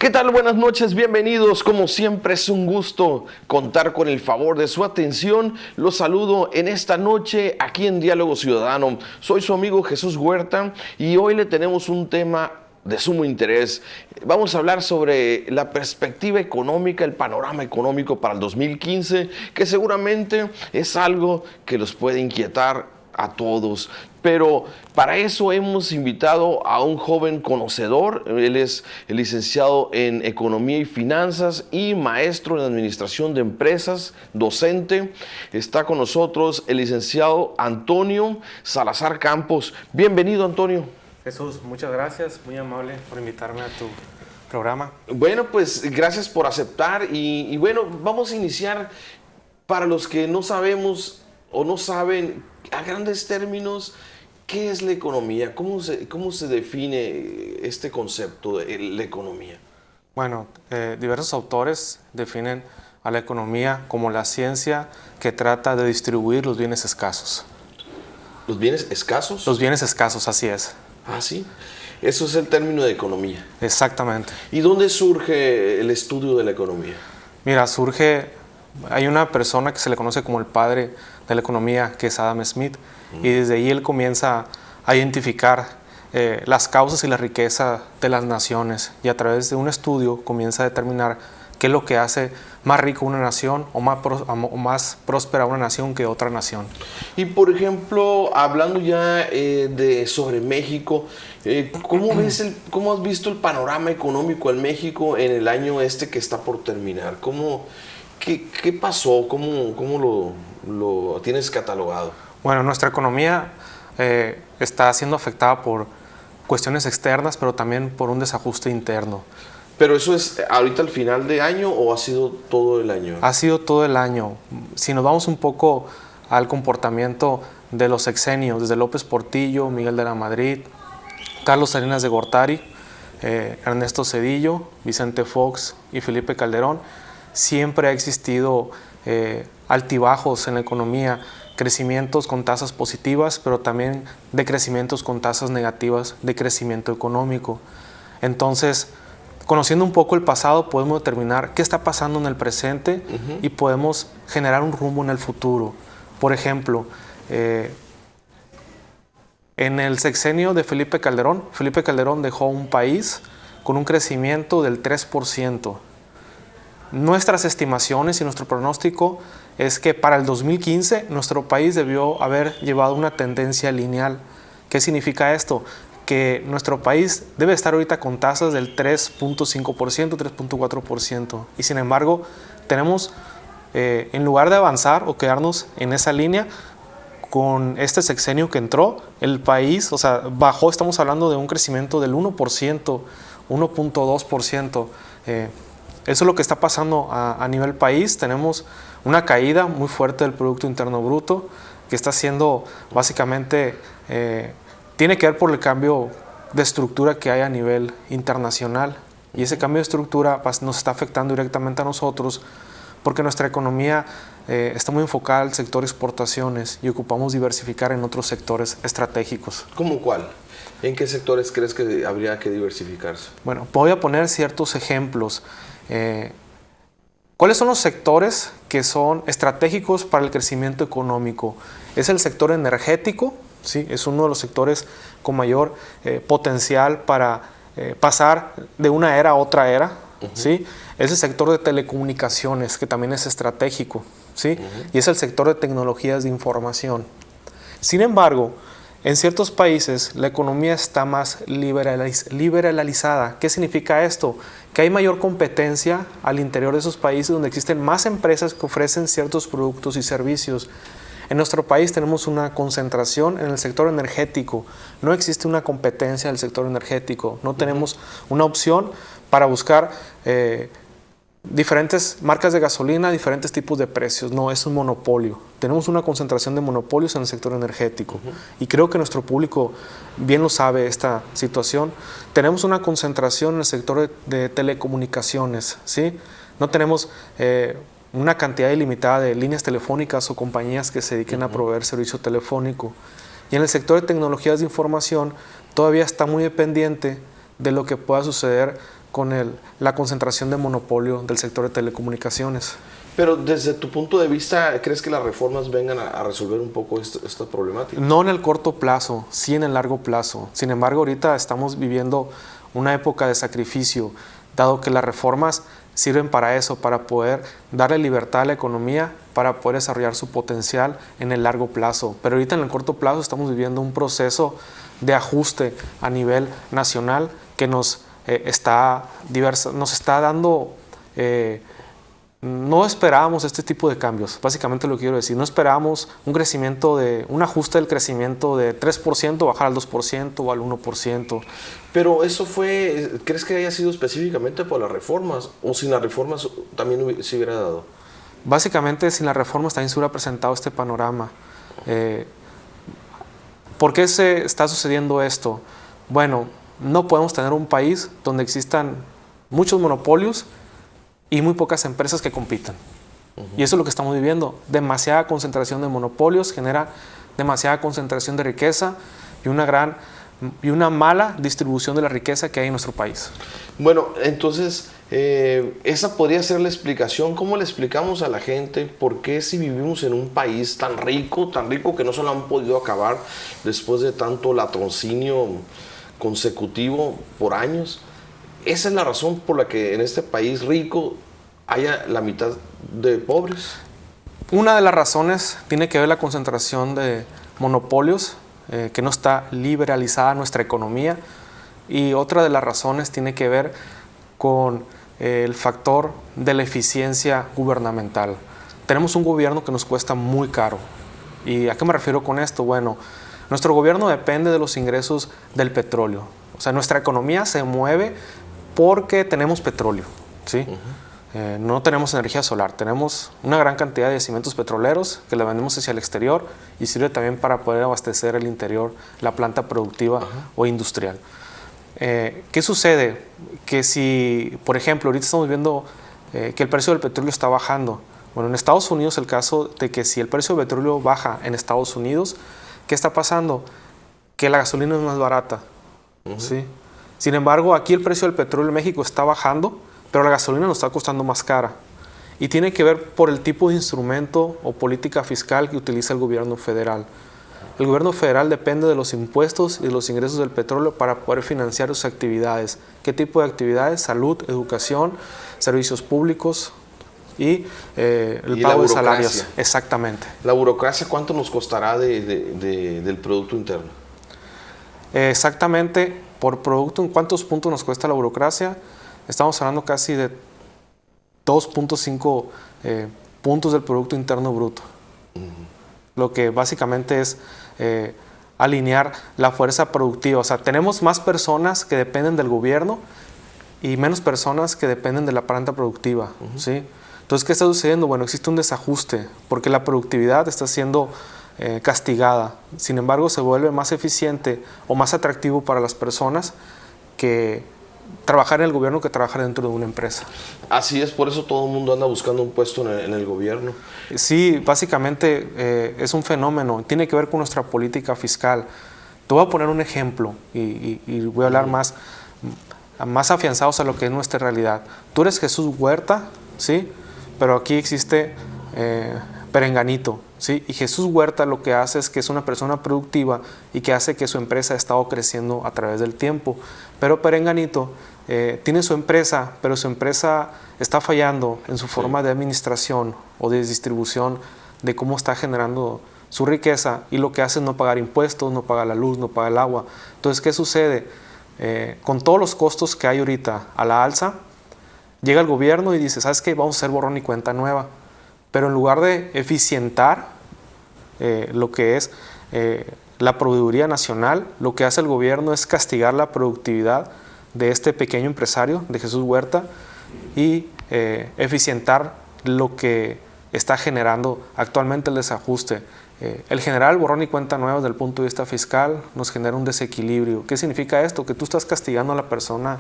¿Qué tal? Buenas noches, bienvenidos. Como siempre es un gusto contar con el favor de su atención. Los saludo en esta noche aquí en Diálogo Ciudadano. Soy su amigo Jesús Huerta y hoy le tenemos un tema de sumo interés. Vamos a hablar sobre la perspectiva económica, el panorama económico para el 2015, que seguramente es algo que los puede inquietar a todos. Pero para eso hemos invitado a un joven conocedor. Él es el licenciado en Economía y Finanzas y maestro en Administración de Empresas, docente. Está con nosotros el licenciado Antonio Salazar Campos. Bienvenido, Antonio. Jesús, muchas gracias, muy amable por invitarme a tu programa. Bueno, pues gracias por aceptar y bueno, vamos a iniciar. Para los que no sabemos o no saben a grandes términos, ¿qué es la economía? ¿Cómo se define este concepto de la economía? Bueno, diversos autores definen a la economía como la ciencia que trata de distribuir los bienes escasos. ¿Los bienes escasos? Los bienes escasos, así es. Ah, sí. Eso es el término de economía. Exactamente. ¿Y dónde surge el estudio de la economía? Mira, hay una persona que se le conoce como el padre de la economía, que es Adam Smith, y desde ahí él comienza a identificar las causas y la riqueza de las naciones, y a través de un estudio comienza a determinar qué es lo que hace más rico una nación o más próspera una nación que otra nación. Y por ejemplo, hablando ya sobre México, ¿cómo has visto el panorama económico en México en el año que está por terminar? ¿Qué pasó? ¿Cómo lo tienes catalogado? Bueno, nuestra economía está siendo afectada por cuestiones externas, pero también por un desajuste interno. ¿Pero eso es ahorita al final de año o ha sido todo el año? Ha sido todo el año. Si nos vamos un poco al comportamiento de los sexenios, desde López Portillo, Miguel de la Madrid, Carlos Salinas de Gortari, Ernesto Zedillo, Vicente Fox y Felipe Calderón, siempre ha existido altibajos en la economía, crecimientos con tasas positivas, pero también decrecimientos con tasas negativas de crecimiento económico. Entonces, conociendo un poco el pasado, podemos determinar qué está pasando en el presente y podemos generar un rumbo en el futuro. Por ejemplo, en el sexenio de Felipe Calderón dejó un país con un crecimiento del 3%. Nuestras estimaciones y nuestro pronóstico es que para el 2015 nuestro país debió haber llevado una tendencia lineal. ¿Qué significa esto? Que nuestro país debe estar ahorita con tasas del 3.5%, 3.4%. Y sin embargo, tenemos, en lugar de avanzar o quedarnos en esa línea, con este sexenio que entró, el país, bajó, estamos hablando de un crecimiento del 1%, 1.2%. Eso es lo que está pasando a nivel país. Tenemos una caída muy fuerte del Producto Interno Bruto, que está siendo básicamente... tiene que ver por el cambio de estructura que hay a nivel internacional. Y ese cambio de estructura nos está afectando directamente a nosotros porque nuestra economía está muy enfocada al sector exportaciones y ocupamos diversificar en otros sectores estratégicos. ¿Cómo cuál? ¿En qué sectores crees que habría que diversificarse? Bueno, voy a poner ciertos ejemplos. ¿Cuáles son los sectores que son estratégicos para el crecimiento económico? Es el sector energético. Sí, es uno de los sectores con mayor potencial para pasar de una era a otra era. ¿Sí? Es el sector de telecomunicaciones, que también es estratégico. ¿Sí? Y es el sector de tecnologías de información. Sin embargo, en ciertos países la economía está más liberalizada. ¿Qué significa esto? Que hay mayor competencia al interior de esos países donde existen más empresas que ofrecen ciertos productos y servicios. En nuestro país tenemos una concentración en el sector energético. No existe una competencia en el sector energético. No tenemos una opción para buscar diferentes marcas de gasolina, diferentes tipos de precios. No, es un monopolio. Tenemos una concentración de monopolios en el sector energético. Y creo que nuestro público bien lo sabe esta situación. Tenemos una concentración en el sector de telecomunicaciones, ¿sí? No tenemos... una cantidad ilimitada de líneas telefónicas o compañías que se dediquen a proveer servicio telefónico. Y en el sector de tecnologías de información todavía está muy dependiente de lo que pueda suceder con la concentración de monopolio del sector de telecomunicaciones. Pero desde tu punto de vista, ¿crees que las reformas vengan a resolver un poco esta problemática? No en el corto plazo, sí en el largo plazo. Sin embargo, ahorita estamos viviendo una época de sacrificio, dado que las reformas sirven para eso, para poder darle libertad a la economía, para poder desarrollar su potencial en el largo plazo. Pero ahorita en el corto plazo estamos viviendo un proceso de ajuste a nivel nacional que nos está dando... no esperábamos este tipo de cambios, básicamente lo que quiero decir. No esperábamos un ajuste del crecimiento de 3%, bajar al 2% o al 1%. Pero eso ¿crees que haya sido específicamente por las reformas? ¿O sin las reformas también se hubiera dado? Básicamente sin las reformas también se hubiera presentado este panorama. ¿Por qué se está sucediendo esto? Bueno, no podemos tener un país donde existan muchos monopolios y muy pocas empresas que compitan. Y eso es lo que estamos viviendo. Demasiada concentración de monopolios genera demasiada concentración de riqueza y una mala distribución de la riqueza que hay en nuestro país. Bueno, entonces, esa podría ser la explicación. ¿Cómo le explicamos a la gente por qué si vivimos en un país tan rico que no se lo han podido acabar después de tanto latrocinio consecutivo por años? Esa es la razón por la que en este país rico haya la mitad de pobres. Una de las razones tiene que ver la concentración de monopolios, que no está liberalizada nuestra economía, y otra de las razones tiene que ver con el factor de la eficiencia gubernamental. Tenemos un gobierno que nos cuesta muy caro. ¿Y a qué me refiero con esto? Bueno, nuestro gobierno depende de los ingresos del petróleo. O sea, nuestra economía se mueve porque tenemos petróleo, ¿sí? No tenemos energía solar, tenemos una gran cantidad de yacimientos petroleros que le vendemos hacia el exterior y sirve también para poder abastecer el interior, la planta productiva o industrial. ¿Qué sucede? Que si, por ejemplo, ahorita estamos viendo que el precio del petróleo está bajando. Bueno, en Estados Unidos el caso de que si el precio del petróleo baja en Estados Unidos, ¿qué está pasando? Que la gasolina es más barata, ¿sí? Sin embargo, aquí el precio del petróleo en México está bajando, pero la gasolina nos está costando más cara. Y tiene que ver por el tipo de instrumento o política fiscal que utiliza el gobierno federal. El gobierno federal depende de los impuestos y de los ingresos del petróleo para poder financiar sus actividades. ¿Qué tipo de actividades? Salud, educación, servicios públicos y el pago de salarios. Exactamente. ¿La burocracia cuánto nos costará del Producto Interno? Exactamente, por producto, ¿en cuántos puntos nos cuesta la burocracia? Estamos hablando casi de 2.5 puntos del Producto Interno Bruto. Lo que básicamente es alinear la fuerza productiva. O sea, tenemos más personas que dependen del gobierno y menos personas que dependen de la planta productiva, ¿sí? Entonces, ¿qué está sucediendo? Bueno, existe un desajuste porque la productividad está siendo castigada. Sin embargo, se vuelve más eficiente o más atractivo para las personas que trabajar en el gobierno que trabajar dentro de una empresa. Así es, por eso todo el mundo anda buscando un puesto en el gobierno. Sí, básicamente es un fenómeno, tiene que ver con nuestra política fiscal. Te voy a poner un ejemplo y voy a hablar más afianzados a lo que es nuestra realidad. Tú eres Jesús Huerta, ¿sí? Pero aquí existe Perenganito, ¿sí? Y Jesús Huerta lo que hace es que es una persona productiva y que hace que su empresa ha estado creciendo a través del tiempo. Pero Perenganito tiene su empresa, pero su empresa está fallando en su forma de administración o de distribución de cómo está generando su riqueza, y lo que hace es no pagar impuestos, no paga la luz, no paga el agua. Entonces, ¿qué sucede? Con todos los costos que hay ahorita a la alza, llega el gobierno y dice, ¿sabes qué? Vamos a hacer borrón y cuenta nueva. Pero en lugar de eficientar lo que es la proveeduría nacional, lo que hace el gobierno es castigar la productividad de este pequeño empresario, de Jesús Huerta, y eficientar lo que está generando actualmente el desajuste. El generar borrón y cuenta nueva desde el punto de vista fiscal nos genera un desequilibrio. ¿Qué significa esto? Que tú estás castigando a la persona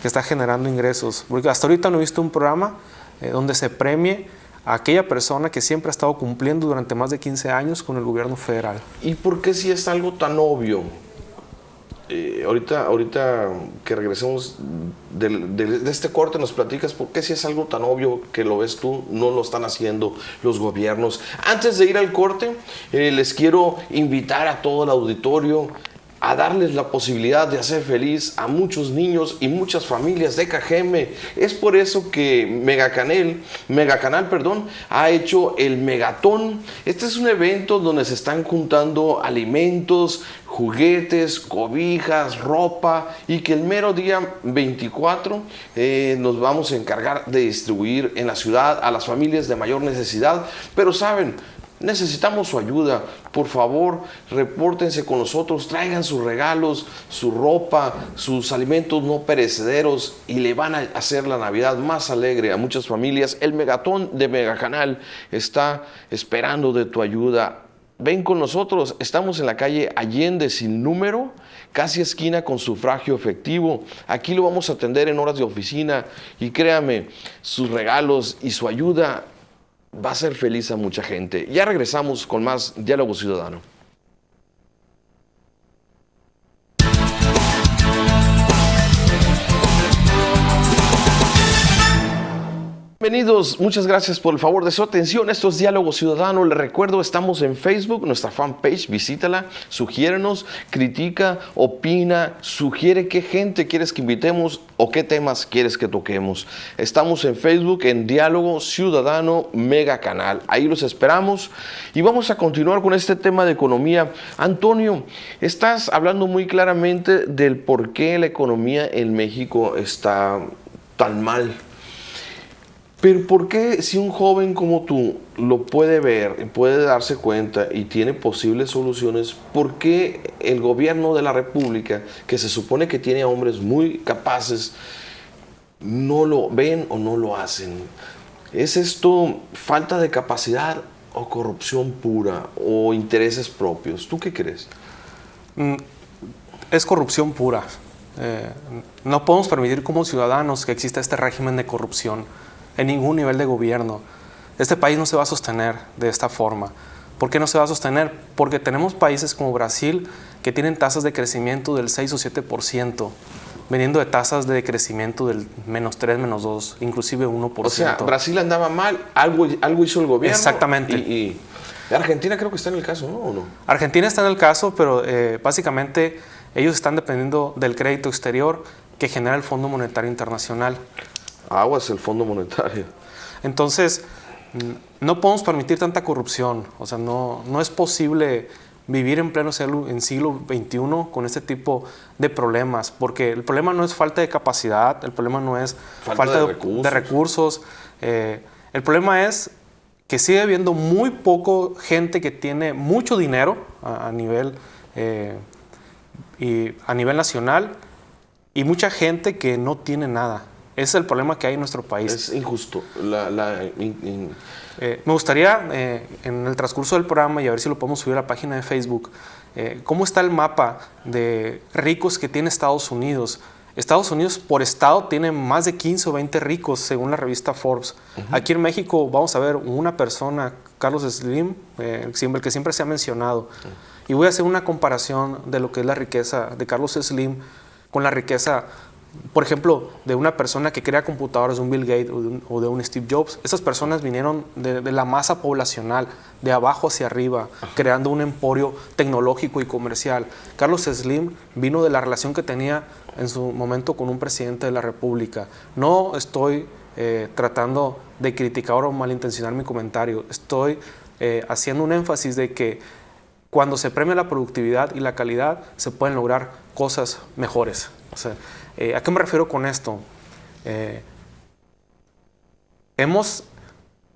que está generando ingresos. Porque hasta ahorita no he visto un programa donde se premie a aquella persona que siempre ha estado cumpliendo durante más de 15 años con el gobierno federal. ¿Y por qué si es algo tan obvio ahorita que regresemos de este corte, nos platicas por qué si es algo tan obvio que lo ves tú, no lo están haciendo los gobiernos. Antes de ir al corte, les quiero invitar a todo el auditorio a darles la posibilidad de hacer feliz a muchos niños y muchas familias de Cajeme. Es por eso que Megacanal, ha hecho el Megatón. Este es un evento donde se están juntando alimentos, juguetes, cobijas, ropa, y que el mero día 24 nos vamos a encargar de distribuir en la ciudad a las familias de mayor necesidad. Pero saben, necesitamos su ayuda. Por favor, repórtense con nosotros, traigan sus regalos, su ropa, sus alimentos no perecederos, y le van a hacer la Navidad más alegre a muchas familias. El Megatón de Megacanal está esperando de tu ayuda. Ven con nosotros, estamos en la calle Allende sin número, casi esquina con sufragio efectivo. Aquí lo vamos a atender en horas de oficina, y créame, sus regalos y su ayuda va a ser feliz a mucha gente. Ya regresamos con más Diálogo Ciudadano. Bienvenidos, muchas gracias por el favor de su atención. Esto es Diálogo Ciudadano. Les recuerdo, estamos en Facebook, nuestra fanpage, visítala, sugiérenos, critica, opina, sugiere qué gente quieres que invitemos o qué temas quieres que toquemos. Estamos en Facebook en Diálogo Ciudadano Megacanal. Ahí los esperamos y vamos a continuar con este tema de economía. Antonio, estás hablando muy claramente del por qué la economía en México está tan mal. Pero ¿por qué si un joven como tú lo puede ver, puede darse cuenta y tiene posibles soluciones, por qué el gobierno de la República, que se supone que tiene a hombres muy capaces, no lo ven o no lo hacen? ¿Es esto falta de capacidad o corrupción pura o intereses propios? ¿Tú qué crees? Es corrupción pura. No podemos permitir como ciudadanos que exista este régimen de corrupción en ningún nivel de gobierno. Este país no se va a sostener de esta forma. ¿Por qué no se va a sostener? Porque tenemos países como Brasil que tienen tasas de crecimiento del 6 o 7%, veniendo de tasas de crecimiento del -3, -2, inclusive 1%. O sea, Brasil andaba mal, algo hizo el gobierno. Exactamente. Y Argentina creo que está en el caso, ¿no? ¿O no? Argentina está en el caso, pero básicamente ellos están dependiendo del crédito exterior que genera el Fondo Monetario Internacional. Aguas el Fondo Monetario. Entonces, no podemos permitir tanta corrupción. O sea, no es posible vivir en pleno siglo XXI con este tipo de problemas, porque el problema no es falta de capacidad, el problema no es falta de recursos. El problema es que sigue habiendo muy poco gente que tiene mucho dinero a nivel nacional, y mucha gente que no tiene nada. Ese es el problema que hay en nuestro país. Es injusto. Me gustaría, en el transcurso del programa, y a ver si lo podemos subir a la página de Facebook, cómo está el mapa de ricos que tiene Estados Unidos. Estados Unidos por estado tiene más de 15 o 20 ricos, según la revista Forbes. Aquí en México vamos a ver una persona, Carlos Slim, el que siempre se ha mencionado. Y voy a hacer una comparación de lo que es la riqueza de Carlos Slim con la riqueza, por ejemplo, de una persona que crea computadoras, de un Bill Gates o de un Steve Jobs. Esas personas vinieron de la masa poblacional, de abajo hacia arriba, creando un emporio tecnológico y comercial. Carlos Slim vino de la relación que tenía en su momento con un presidente de la República. No estoy tratando de criticar o malintencionar mi comentario. Estoy haciendo un énfasis de que cuando se premia la productividad y la calidad, se pueden lograr cosas mejores. O sea, ¿a qué me refiero con esto?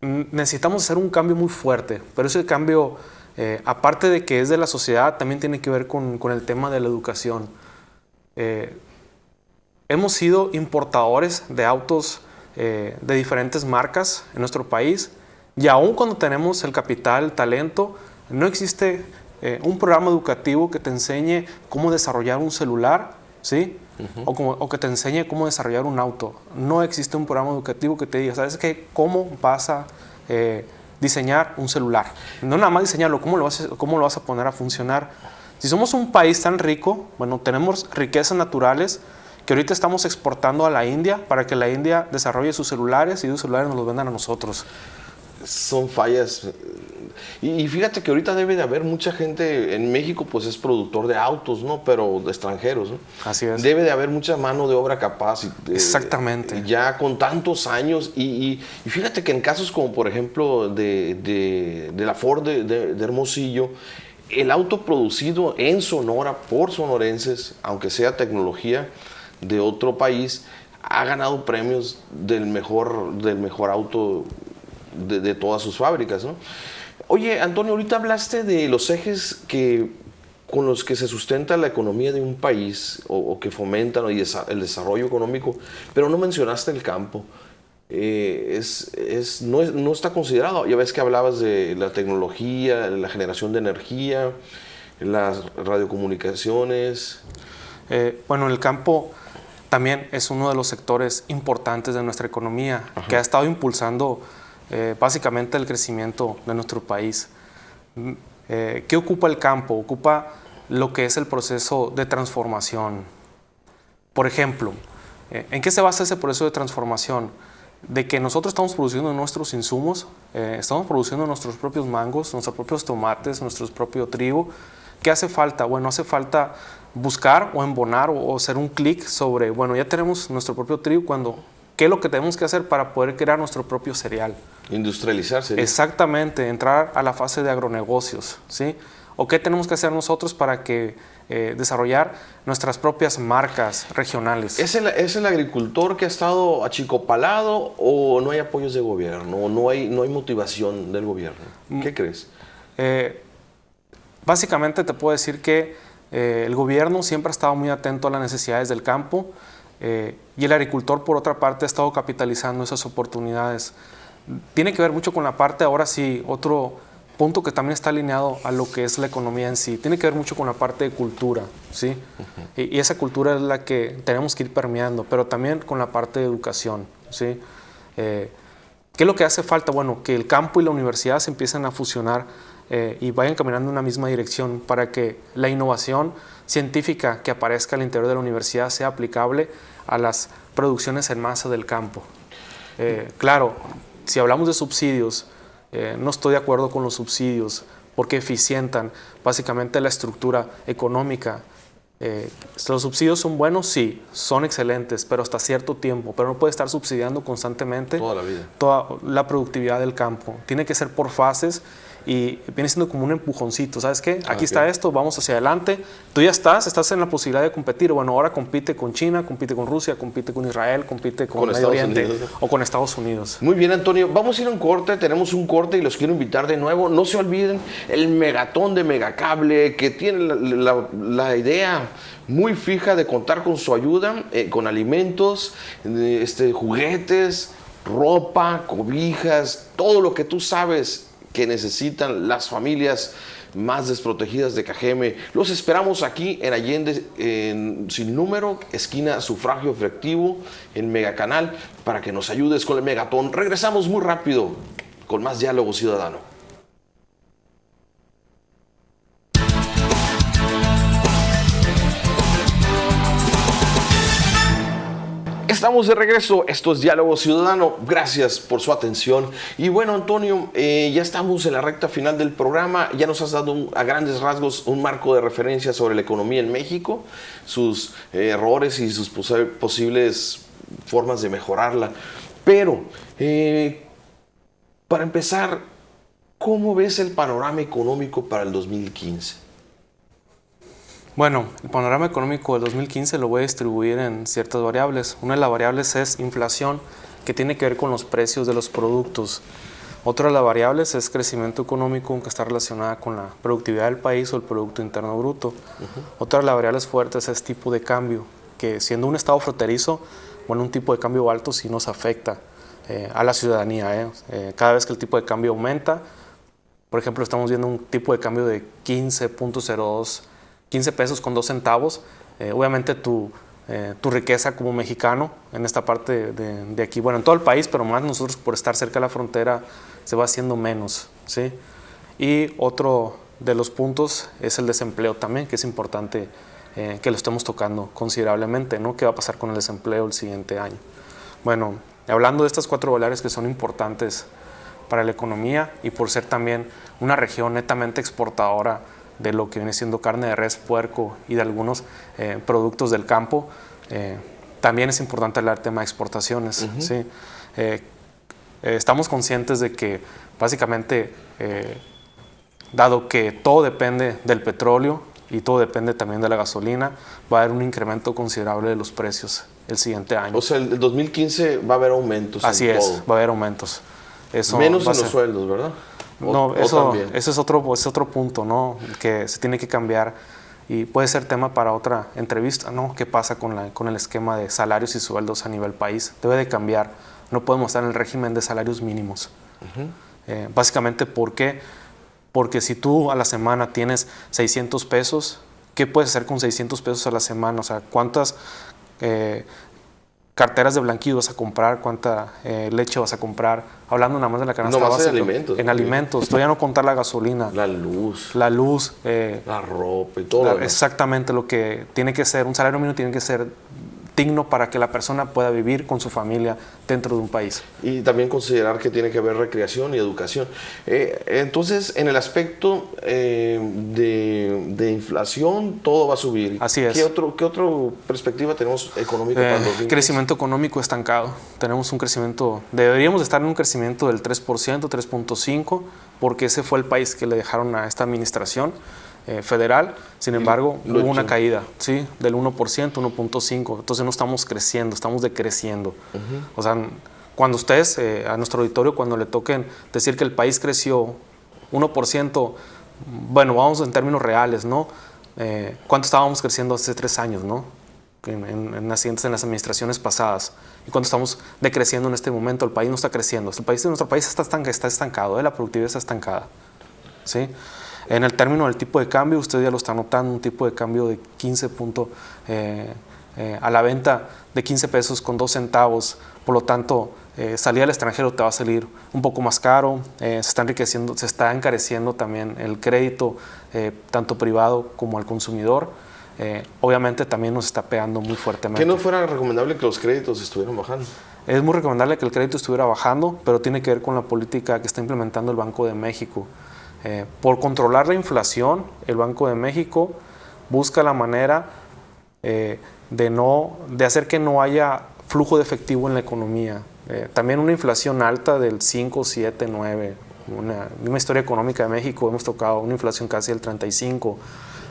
Necesitamos hacer un cambio muy fuerte, pero ese cambio, aparte de que es de la sociedad, también tiene que ver con el tema de la educación. Hemos sido importadores de autos de diferentes marcas en nuestro país, y aún cuando tenemos el capital, el talento, no existe un programa educativo que te enseñe cómo desarrollar un celular, ¿sí? O que te enseñe cómo desarrollar un auto. No existe un programa educativo que te diga, ¿sabes qué? ¿Cómo vas a diseñar un celular? No nada más diseñarlo, ¿cómo lo vas a poner a funcionar? Si somos un país tan rico, bueno, tenemos riquezas naturales que ahorita estamos exportando a la India para que la India desarrolle sus celulares y sus celulares nos los vendan a nosotros. Son fallas. Y fíjate que ahorita debe de haber mucha gente en México, pues es productor de autos, ¿no? Pero de extranjeros, ¿no? Así es. Debe de haber mucha mano de obra capaz. Exactamente. Ya con tantos años. Y fíjate que en casos como, por ejemplo, de la Ford de Hermosillo, el auto producido en Sonora por sonorenses, aunque sea tecnología de otro país, ha ganado premios del mejor auto de todas sus fábricas, ¿no? Oye, Antonio, ahorita hablaste de los ejes con los que se sustenta la economía de un país o que fomentan el desarrollo económico, pero no mencionaste el campo. No está considerado. Ya ves que hablabas de la tecnología, la generación de energía, las radiocomunicaciones. Bueno, el campo también es uno de los sectores importantes de nuestra economía, ajá, que ha estado impulsando básicamente el crecimiento de nuestro país. ¿Qué ocupa el campo? Ocupa lo que es el proceso de transformación. Por ejemplo, ¿en qué se basa ese proceso de transformación? De que nosotros estamos produciendo nuestros insumos, estamos produciendo nuestros propios mangos, nuestros propios tomates, nuestro propio trigo. ¿Qué hace falta? Bueno, hace falta buscar o embonar o hacer un clic sobre, bueno, ya tenemos nuestro propio trigo, ¿qué es lo que tenemos que hacer para poder crear nuestro propio cereal? Industrializarse. Exactamente, entrar a la fase de agronegocios, ¿sí? ¿O qué tenemos que hacer nosotros para desarrollar nuestras propias marcas regionales? ¿Es el agricultor que ha estado achicopalado o no hay apoyos de gobierno? ¿O no hay motivación del gobierno? ¿Qué crees? Básicamente te puedo decir que el gobierno siempre ha estado muy atento a las necesidades del campo y el agricultor, por otra parte, ha estado capitalizando esas oportunidades. Tiene que ver mucho con la parte, ahora sí, otro punto que también está alineado a lo que es la economía en sí. Tiene que ver mucho con la parte de cultura, ¿sí? Uh-huh. Y esa cultura es la que tenemos que ir permeando, pero también con la parte de educación, ¿sí? ¿Qué es lo que hace falta? Bueno, que el campo y la universidad se empiecen a fusionar y vayan caminando en una misma dirección para que la innovación científica que aparezca al interior de la universidad sea aplicable a las producciones en masa del campo. Claro, si hablamos de subsidios, no estoy de acuerdo con los subsidios porque eficientan básicamente la estructura económica. ¿Los subsidios son buenos? Sí, son excelentes, pero hasta cierto tiempo. Pero no puede estar subsidiando constantemente toda la vida, toda la productividad del campo. Tiene que ser por fases y viene siendo como un empujoncito. ¿Sabes qué? Aquí está esto, vamos hacia adelante. Tú ya estás en la posibilidad de competir. Bueno, ahora compite con China, compite con Rusia, compite con Israel, compite con Medio Oriente o con Estados Unidos. Muy bien, Antonio. Vamos a ir a un corte. Tenemos un corte y los quiero invitar de nuevo. No se olviden el megatón de Megacable, que tiene la idea muy fija de contar con su ayuda, con alimentos, juguetes, ropa, cobijas, todo lo que tú sabes que necesitan las familias más desprotegidas de Cajeme. Los esperamos aquí en Allende, sin número, esquina Sufragio Efectivo, en Megacanal, para que nos ayudes con el megatón. Regresamos muy rápido con más Diálogo Ciudadano. Estamos de regreso, esto es Diálogo Ciudadano, gracias por su atención. Y bueno, Antonio, ya estamos en la recta final del programa, ya nos has dado a grandes rasgos un marco de referencia sobre la economía en México, sus errores y sus posibles formas de mejorarla. Pero, para empezar, ¿cómo ves el panorama económico para el 2015? Bueno, el panorama económico del 2015 lo voy a distribuir en ciertas variables. Una de las variables es inflación, que tiene que ver con los precios de los productos. Otra de las variables es crecimiento económico, que está relacionada con la productividad del país o el Producto Interno Bruto. Uh-huh. Otra de las variables fuertes es tipo de cambio, que siendo un estado fronterizo, bueno, un tipo de cambio alto sí nos afecta a la ciudadanía. Cada vez que el tipo de cambio aumenta, por ejemplo, estamos viendo un tipo de cambio de 15.02 15 pesos con 2 centavos, obviamente tu riqueza como mexicano en esta parte de aquí, bueno, en todo el país, pero más nosotros por estar cerca de la frontera se va haciendo menos, ¿sí? Y otro de los puntos es el desempleo también, que es importante que lo estemos tocando considerablemente, ¿no? ¿Qué va a pasar con el desempleo el siguiente año? Bueno, hablando de estas 4 variables que son importantes para la economía y por ser también una región netamente exportadora de lo que viene siendo carne de res, puerco y de algunos productos del campo, también es importante hablar del tema de exportaciones. ¿Sí? Estamos conscientes de que básicamente, dado que todo depende del petróleo y todo depende también de la gasolina, va a haber un incremento considerable de los precios el siguiente año. O sea, el 2015 va a haber aumentos. Así en es, todo. va a haber aumentos. Eso Menos en los sueldos, ¿verdad? No, ese es otro punto, ¿no? Que se tiene que cambiar y puede ser tema para otra entrevista, ¿no? ¿Qué pasa con el esquema de salarios y sueldos a nivel país? Debe de cambiar. No podemos estar en el régimen de salarios mínimos. Básicamente, ¿por qué? Porque si tú a la semana tienes 600 pesos, ¿qué puedes hacer con 600 pesos a la semana? O sea, ¿cuántas carteras de blanquillo vas a comprar? ¿Cuánta leche vas a comprar? Hablando nada más de la canasta básica. En alimentos. En alimentos. Todavía no contar la gasolina. La luz. La luz. La ropa y todo. Exactamente lo que tiene que ser. Un salario mínimo tiene que ser digno para que la persona pueda vivir con su familia dentro de un país. Y también considerar que tiene que haber recreación y educación. Entonces, en el aspecto de inflación, todo va a subir. Así es. ¿Qué otra perspectiva tenemos económica para el 2020? Crecimiento económico estancado. Tenemos un crecimiento, deberíamos estar en un crecimiento del 3%, 3.5%, porque ese fue el país que le dejaron a esta administración federal. Sin embargo, hubo una caída, ¿sí? Del 1%, 1.5%. Entonces no estamos creciendo, estamos decreciendo. O sea, cuando ustedes, a nuestro auditorio, cuando le toquen decir que el país creció 1%, bueno, vamos en términos reales, ¿no? ¿Cuánto estábamos creciendo hace 3 años, ¿no? En las administraciones pasadas. Y cuando estamos decreciendo en este momento, el país no está creciendo. Nuestro país está estancado, la productividad está estancada, ¿sí? En el término del tipo de cambio, usted ya lo está notando, un tipo de cambio de 15 puntos a la venta de 15 pesos con 2 centavos. Por lo tanto, salir al extranjero te va a salir un poco más caro. Se está encareciendo también el crédito, tanto privado como al consumidor. Obviamente también nos está pegando muy fuertemente. ¿Que no fuera recomendable que los créditos estuvieran bajando? Es muy recomendable que el crédito estuviera bajando, pero tiene que ver con la política que está implementando el Banco de México. Por controlar la inflación, el Banco de México busca la manera de hacer que no haya flujo de efectivo en la economía. También una inflación alta del 5, 7, 9. Una historia económica de México, hemos tocado una inflación casi del 35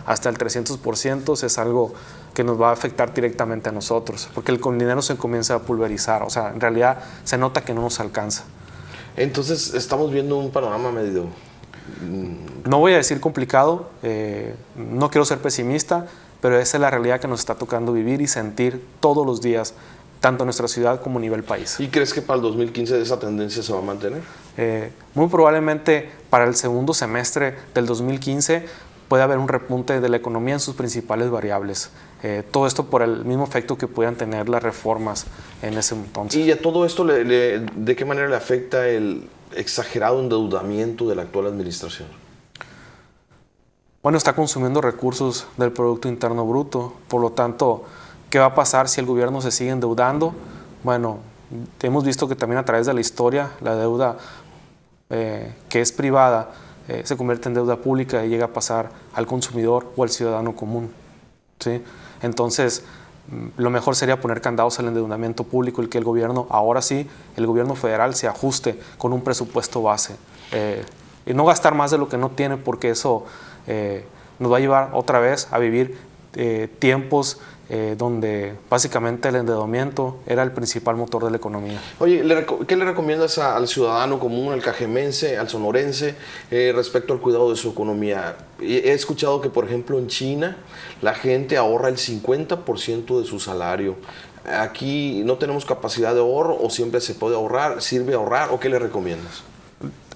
hasta el 300%, es algo que nos va a afectar directamente a nosotros, porque el dinero se comienza a pulverizar. O sea, en realidad se nota que no nos alcanza. Entonces estamos viendo un panorama medio... No voy a decir complicado, no quiero ser pesimista, pero esa es la realidad que nos está tocando vivir y sentir todos los días, tanto en nuestra ciudad como a nivel país. ¿Y crees que para el 2015 esa tendencia se va a mantener? Muy probablemente para el segundo semestre del 2015 puede haber un repunte de la economía en sus principales variables. Todo esto por el mismo efecto que puedan tener las reformas en ese entonces. ¿Y a todo esto de qué manera le afecta el exagerado endeudamiento de la actual administración? Bueno, está consumiendo recursos del Producto Interno Bruto. Por lo tanto, ¿qué va a pasar si el gobierno se sigue endeudando? Bueno, hemos visto que también a través de la historia, la deuda que es privada se convierte en deuda pública y llega a pasar al consumidor o al ciudadano común, ¿sí? Entonces, lo mejor sería poner candados al endeudamiento público y que el gobierno, ahora sí, el gobierno federal se ajuste con un presupuesto base. Y no gastar más de lo que no tiene, porque eso nos va a llevar otra vez a vivir tiempos donde básicamente el endeudamiento era el principal motor de la economía. Oye, ¿qué le recomiendas al ciudadano común, al cajemense, al sonorense, respecto al cuidado de su economía? He escuchado que, por ejemplo, en China la gente ahorra el 50% de su salario. ¿Aquí no tenemos capacidad de ahorro o siempre se puede ahorrar? ¿Sirve ahorrar o qué le recomiendas?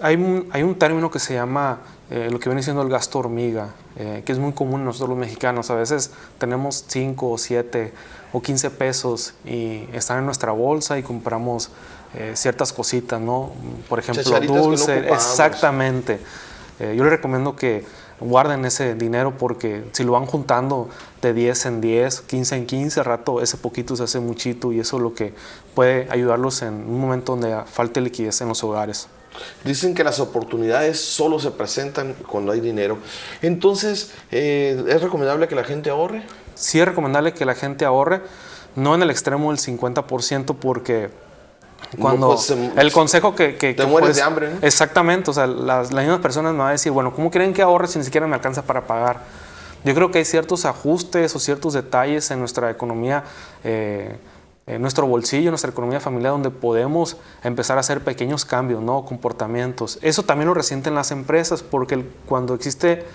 Hay un término que se llama lo que viene siendo el gasto hormiga, que es muy común en nosotros los mexicanos. A veces tenemos 5 o 7 o 15 pesos y están en nuestra bolsa y compramos ciertas cositas, ¿no? Por ejemplo, dulce. No, exactamente. Yo le recomiendo que guarden ese dinero, porque si lo van juntando de 10 en 10, 15 en 15, al rato ese poquito se hace muchito, y eso es lo que puede ayudarlos en un momento donde falte liquidez en los hogares. Dicen que las oportunidades solo se presentan cuando hay dinero. Entonces, ¿es recomendable que la gente ahorre? Sí es recomendable que la gente ahorre, no en el extremo del 50%, porque cuando no, pues, el consejo que te mueres de hambre, ¿no? Exactamente, o sea, las mismas personas me van a decir, bueno, ¿cómo quieren que ahorre si ni siquiera me alcanza para pagar? Yo creo que hay ciertos ajustes o ciertos detalles en nuestra economía, en nuestro bolsillo, en nuestra economía familiar, donde podemos empezar a hacer pequeños cambios, ¿no? Comportamientos. Eso también lo resienten las empresas, porque cuando existe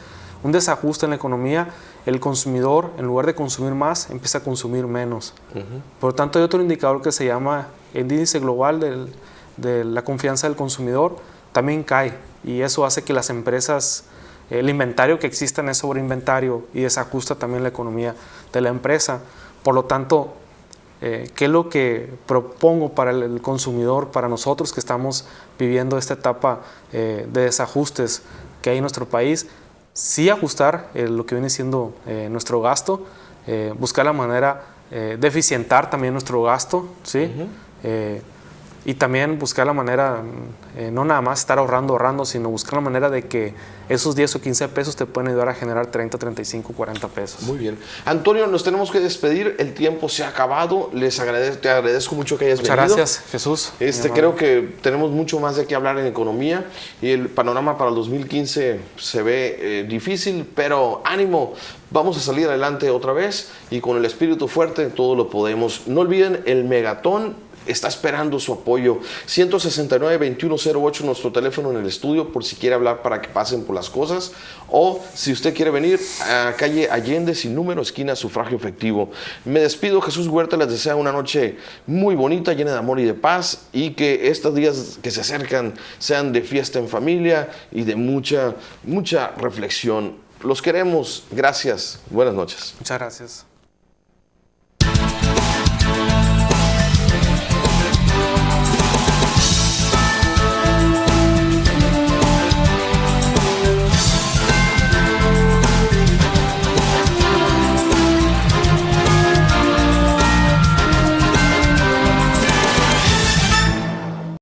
un desajuste en la economía, el consumidor, en lugar de consumir más, empieza a consumir menos. Por lo tanto, hay otro indicador que se llama el índice global de la confianza del consumidor, también cae, y eso hace que las empresas, el inventario que exista es sobreinventario, y desajusta también la economía de la empresa. Por lo tanto, ¿qué es lo que propongo para el consumidor, para nosotros que estamos viviendo esta etapa de desajustes que hay en nuestro país? Sí ajustar lo que viene siendo nuestro gasto, buscar la manera de eficientar también nuestro gasto, ¿sí? Y también buscar la manera, no nada más estar ahorrando, sino buscar la manera de que esos 10 o 15 pesos te pueden ayudar a generar 30, 35, 40 pesos. Muy bien. Antonio, nos tenemos que despedir, el tiempo se ha acabado, te agradezco mucho que hayas venido. Muchas gracias, Jesús. Creo que tenemos mucho más de qué hablar en economía, y el panorama para el 2015 se ve difícil, pero ánimo, vamos a salir adelante otra vez, y con el espíritu fuerte todo lo podemos. No olviden, el Megatón está esperando su apoyo. 169-2108, nuestro teléfono en el estudio, por si quiere hablar para que pasen por las cosas, o si usted quiere venir a calle Allende sin número, esquina Sufragio Efectivo. Me despido, Jesús Huerta les desea una noche muy bonita, llena de amor y de paz, y que estos días que se acercan sean de fiesta en familia y de mucha reflexión. Los queremos, gracias, buenas noches. Muchas gracias.